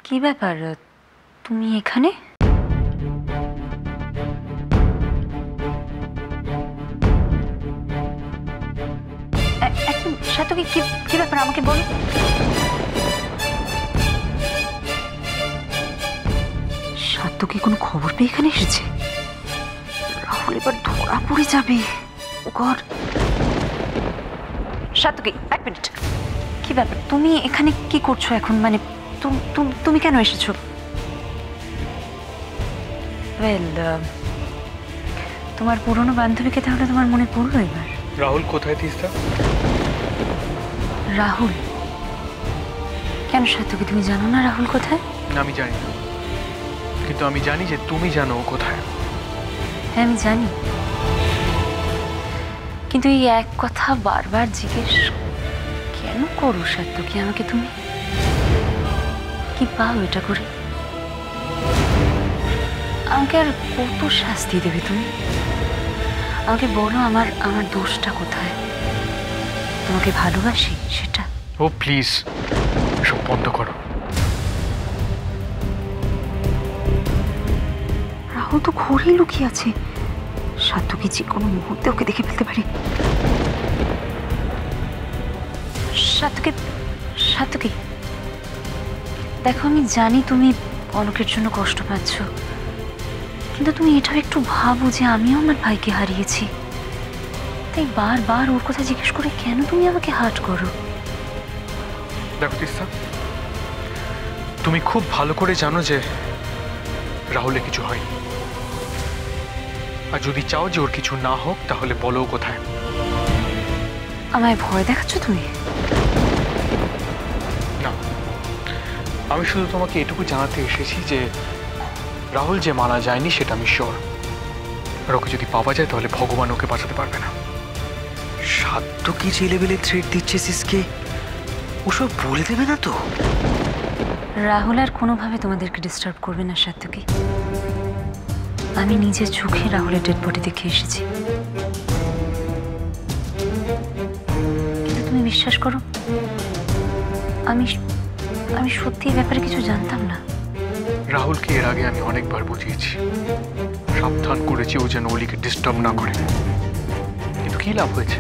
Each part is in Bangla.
কি ব্যাপার তুমি এখানে? একদম সাথে কি ব্যাপার আমাকে বলো। সাত্য কি কোনো খবর পেয়ে এখানে এসেছে? রাহুল এবার ধরা পড়ে যাবে। ও গড। সাত্য এক মিনিট, কি ব্যাপার তুমি এখানে কি করছো এখন? মানে তুমি কেন এসেছো? ওয়েল, তোমার পুরনো বান্ধবীকে তাহলে তোমার মনে পড়লো এবার? রাহুল কোথায় তিস্তা? রাহুল? কেন সাত্তকি তুমি জানো না রাহুল কোথায়? আমি জানি না, কিন্তু আমি জানি যে তুমি জানো কোথায়। হ্যাঁ আমি জানি, কিন্তু এই এক কথা বারবার জিজ্ঞেস কেন করো সাত্তকি আমাকে? তুমি কি পাও এটা করে? আমাকে আর কত শাস্তি দেবে তুমি? আমাকে বলো আমার দোষটা কোথায়? তোমাকে ভালোবাসি সেটা? ও প্লিজ সব বন্ধ করো। রাহুল তো ঘরেই লুকিয়ে আছে, সাত্তকি যে কোনো মুহূর্তে ওকে দেখে ফেলতে পারে। সাত্তকি দেখো, আমি জানি তুমি অলোকের জন্য কষ্ট পাচ্ছ, কিন্তু তুমি এটাও একটু ভাবো যে আমিও আমার ভাইকে হারিয়েছি। তাই বারবার ওর কথা জিজ্ঞেস করে কেন তুমি আমাকে হার্ট করো? দেখো তিস্তা, তুমি খুব ভালো করে জানো যে রাহুলের কিছু হয়নি, আর যদি চাও যে ওর কিছু না হোক তাহলে বলো কোথায়। আমায় ভয় দেখাচ্ছ তুমি? না, আমি শুধু তোমাকে এটুকু জানাতে এসেছি যে রাহুল যে মারা যায়নি সেটা আমি শিওর, আর ওকে যদি পাওয়া যায় তাহলে ভগবান ওকে বাঁচাতে পারবে না। সাত্য কি ছেলেবেলে থ্রেট দিচ্ছে সিসকে? ওসব বলে দেবে না তো? রাহুল আর কোনোভাবে তোমাদেরকে ডিস্টার্ব করবে না সাত্তকি। আমি নিজের চোখে রাহুলের ডেড বডি দেখে এসেছি, কিন্তু তুমি বিশ্বাস করো আমি সত্যি এই ব্যাপারে কিছু জানতাম না। রাহুলকে এর আগে আমি অনেকবার বুঝিয়েছি, সাবধান করেছি ও যেন অলিকে ডিস্টার্ব না করে, কিন্তু কি লাভ হয়েছে?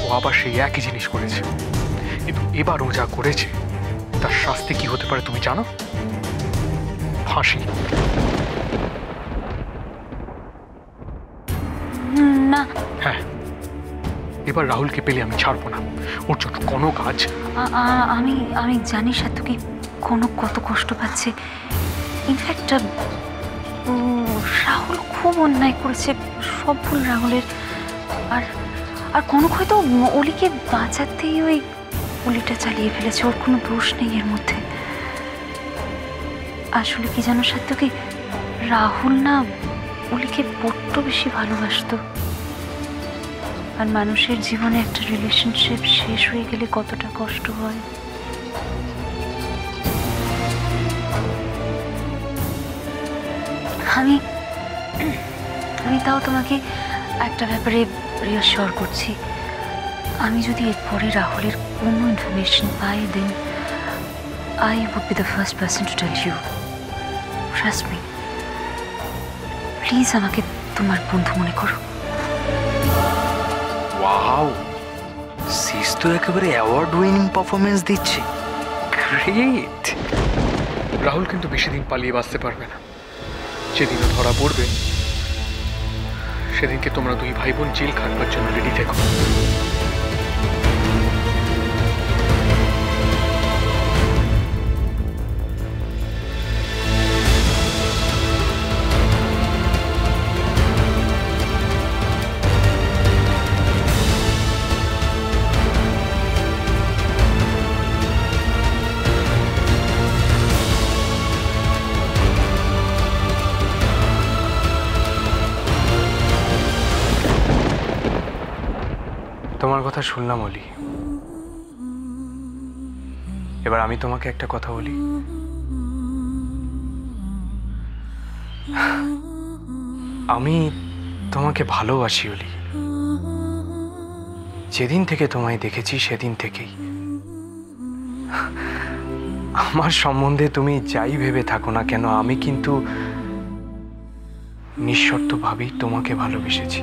ও আবার সেই একই জিনিস করেছে। কিন্তু এবার ও যা করেছে তার শাস্তি কি হতে পারে তুমি জানো? ফাঁসি। না। হ্যাঁ, এবার রাহুলকে পেলে আমি ছাড়বো না, ওর জন্য কোনো কাজ। আমি জানি সাত্তকি কত কষ্ট পাচ্ছে। ইনফ্যাক্ট রাহুল খুব অন্যায় করেছে, সব ভুল রাহুলের। আর কনক হয়তো অলিকে বাঁচাতেই ওই গুলিটা চালিয়ে ফেলেছে, ওর কোনো দোষ নেই এর মধ্যে। আসলে কি জানো সাত্তকি, রাহুল না অলিকে বড্ড বেশি ভালোবাসতো। আর মানুষের জীবনে একটা রিলেশনশিপ শেষ হয়ে গেলে কতটা কষ্ট হয়। আমি তাও তোমাকে একটা ব্যাপারে রিঅ্যাসিওর করছি, আমি যদি এরপরে রাহুলের কোনো ইনফরমেশন পাই, then I would be the first person to tell you. Trust me, please আমাকে তোমার বন্ধু মনে করো। ওয়াও, সিস তো একেবারে অ্যাওয়ার্ড উইনিং পারফরমেন্স দিচ্ছে। গ্রেট। রাহুল কিন্তু বেশি দিন পালিয়ে বাঁচতে পারবে না। যেদিন ধরা পড়বে সেদিনকে তোমরা দুই ভাই বোন জেল খাটবার জন্য রেডি থেকো। তোমার কথা শুনলাম অলি, এবার আমি তোমাকে একটা কথা বলি। আমি তোমাকে ভালোবাসি অলি। যেদিন থেকে তোমায় দেখেছি সেদিন থেকেই আমার সম্বন্ধে তুমি যাই ভেবে থাকো না কেন, আমি কিন্তু নিঃশর্তভাবেই তোমাকে ভালোবেসেছি।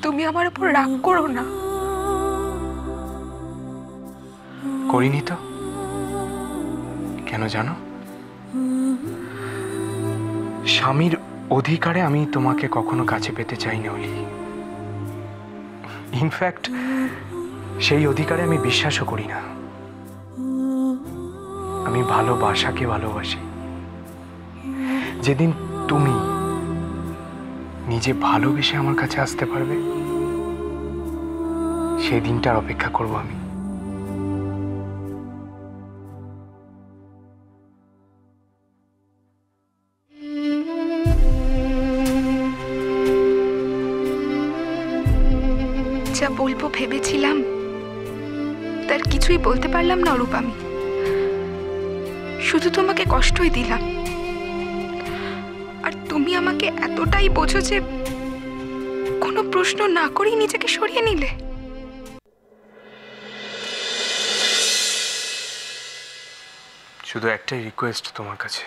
তুমি আমার উপর রাগ করো না। করিনি তো, কেন জানো? স্বামীর অধিকারে আমি তোমাকে কখনো কাছে পেতে চাই না অলি। ইনফ্যাক্ট সেই অধিকারে আমি বিশ্বাসও করি না। আমি ভালোবাসাকে ভালোবাসি। যেদিন তুমি নিজে ভালোবেসে আমার কাছে আসতে পারবে, সেই দিনটার অপেক্ষা করব আমি। যা বলবো ভেবেছিলাম তার কিছুই বলতে পারলাম না অরূপ। আমি শুধু তোমাকে কষ্টই দিলাম, আর তুমি আমাকে এতটাই বোঝো যে কোনো প্রশ্ন না করেই নিজেকে সরিয়ে নিলে। শুধু একটাই রিকোয়েস্ট তোমার কাছে,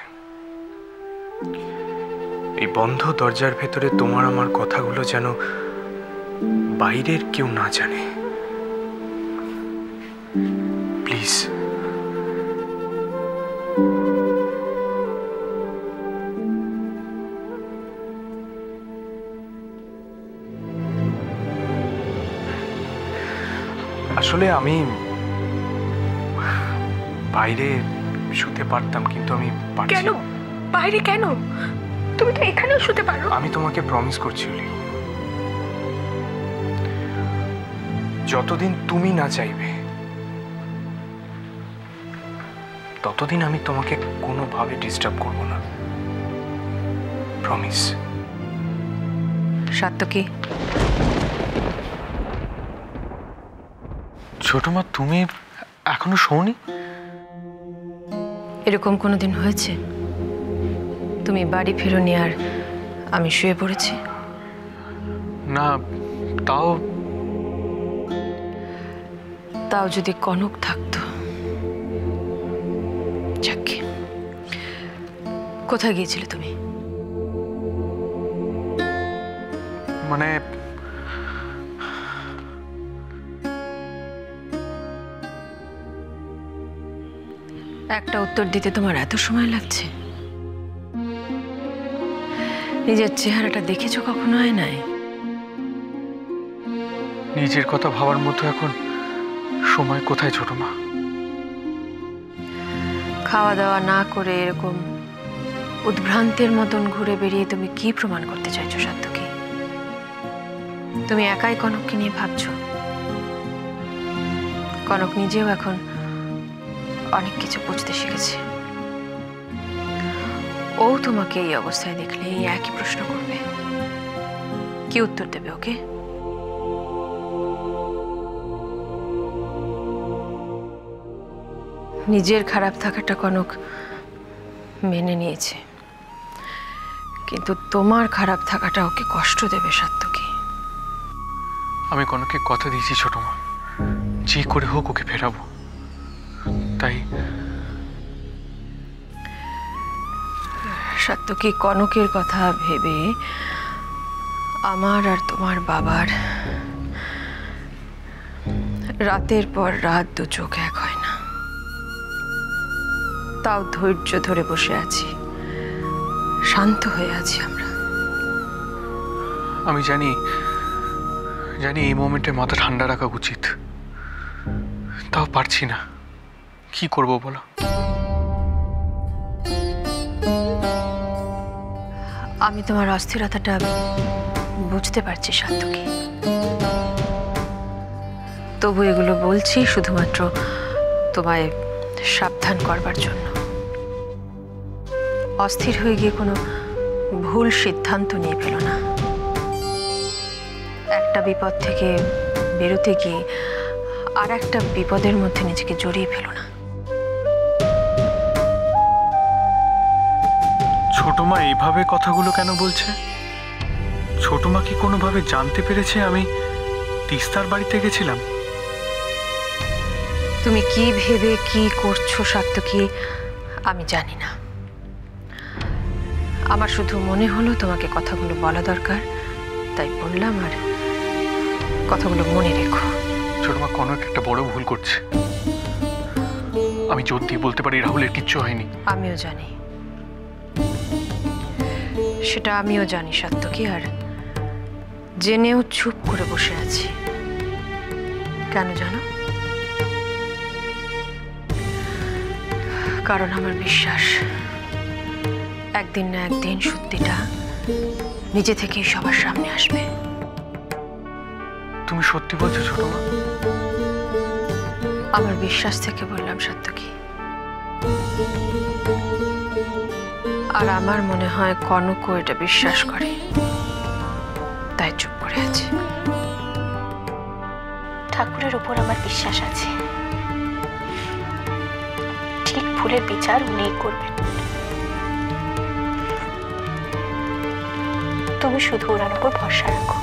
এই বন্ধ দরজার ভেতরে তোমার আমার কথাগুলো যেন বাইরের কেউ না জানে, প্লিজ। আসলে আমি বাইরে শুতে পারতাম, কিন্তু আমি পারছি কেন না। বাইরে কেন? তুমি তো এখানেও শুতে পারো। আমি তোমাকে প্রমিস করছি অলি, যতদিন তুমি না চাইবে ততদিন আমি তোমাকে কোনোভাবে ডিস্টার্ব করব না। প্রমিস। সাত্তকী, ছোট মা, তুমি এখনো শোনি? এরকম কোনোদিন হয়েছে তুমি বাড়ি ফেরোনি আর আমি শুয়ে পড়েছি? না, তাও তাও যদি কনক থাকতো। যাকে, কোথায় গিয়েছিলে তুমি? মানে একটা উত্তর দিতে তোমার এত সময় লাগছে? নিজের চেহারাটা দেখেছো কখনো আয়নায়? নিজের কথা ভাবার মতো এখন সময় কোথায় ছোট মা? খাওয়া দাওয়া না করে এরকম উদ্ভ্রান্তের মতন ঘুরে বেরিয়ে তুমি কি প্রমাণ করতে চাইছো সাত্তকী? তুমি একাই কনককে নিয়ে ভাবছো? কনক নিজেও এখন অনেক কিছু বুঝতে শিখেছে। ও তোমাকে এই অবস্থায় দেখলে এই একই প্রশ্ন করবে। কি উত্তর দেবে ওকে? নিজের খারাপ থাকাটা কনক মেনে নিয়েছে, কিন্তু তোমার খারাপ থাকাটা ওকে কষ্ট দেবে সাত্তকী। আমি কনককে কথা দিয়েছি ছোট মা, যে করে হোক ওকে ফেরাবো। তাই সাত্তকী, কনকের কথা ভেবে আমার আর তোমার বাবার রাতের পর রাত দু চোখ এক হয় না। তাও ধৈর্য ধরে বসে আছি, শান্ত হয়ে আছি আমরা। আমি জানি এই মোমেন্টে মাথা ঠান্ডা রাখা উচিত, তাও পারছি না। কি করব বলো? আমি তোমার অস্থিরতাটা বুঝতে পারছি সাত্তকী, তবু এগুলো বলছি শুধুমাত্র তোমায় সাবধান করবার জন্য। অস্থির হয়ে গিয়ে কোনো ভুল সিদ্ধান্ত নিয়ে ফেলো না। একটা বিপদ থেকে বেরোতে গিয়ে আর একটা বিপদের মধ্যে নিজেকে জড়িয়ে ফেলো না। ছোট মা এইভাবে কথাগুলো কেন বলছে? ছোট মা কি কোনোভাবে জানতে পেরেছে আমি তিস্তার বাড়িতে গেছিলাম? তুমি কি ভেবে কি করছো সাত্তকী আমি জানি না। আমার শুধু মনে হলো তোমাকে কথাগুলো বলা দরকার, তাই বললাম। আর কথাগুলো মনে রেখো। ছোট মা, কনক একটা বড় ভুল করছে। আমি জোর দিয়ে বলতে পারি রাহুলের কিচ্ছু হয়নি। আমিও জানি, সেটা আমিও জানি সাত্তকী। আর জেনেও চুপ করে বসে আছি। কেন জানো? কারণ আমার বিশ্বাস একদিন না একদিন সত্যিটা নিজে থেকেই সবার সামনে আসবে। তুমি সত্যি বলছো ছোট মা? আমার বিশ্বাস থেকে বললাম সাত্তকী। আর আমার মনে হয় কনকও এটা বিশ্বাস করে, তাই চুপ করে আছে। ঠাকুরের উপর আমার বিশ্বাস আছে, ঠিক ভুলের বিচার উনিই করবেন। তুমি শুধু ওনার উপর ভরসা রাখো।